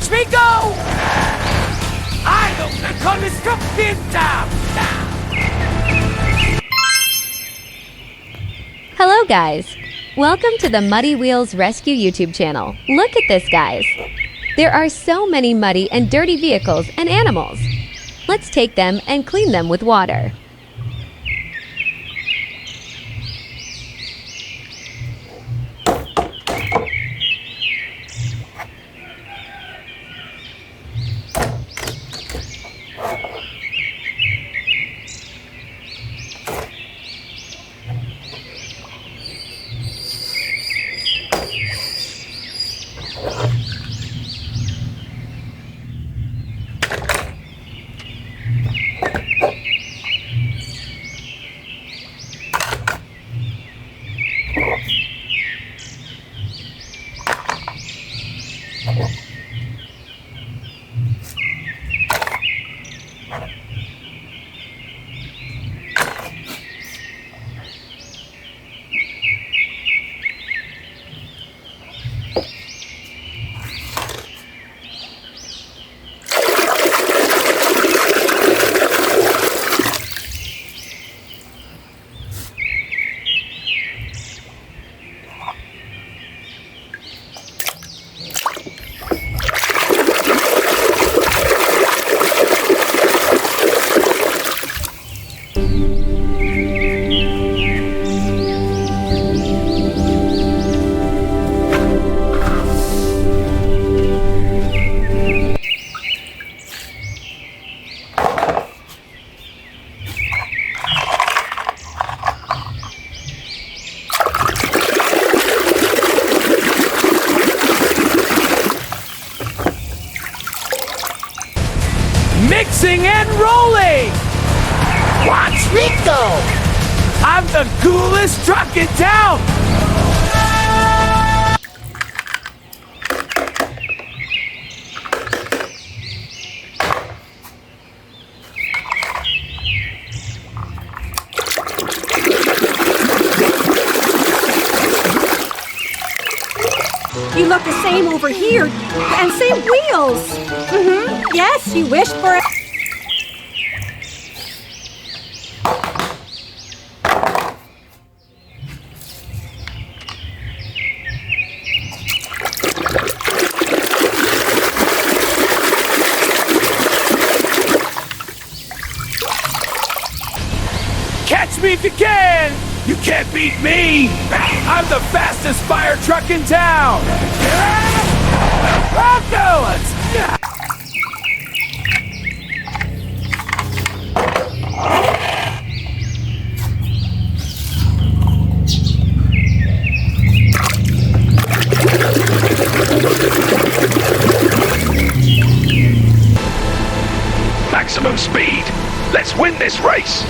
Watch me go! I'm gonna come destructive down! Hello guys! Welcome to the Muddy Wheels Rescue YouTube channel. Look at this, guys! There are so many muddy and dirty vehicles and animals. Let's take them and clean them with water. Mixing and rolling! Watch me go! I'm the coolest truck in town! You look the same over here, and same wheels. Yes, you wished for it. Catch me if you can! You can't beat me! I'm the fastest fire truck in town! Broncos! Maximum speed. Let's win this race.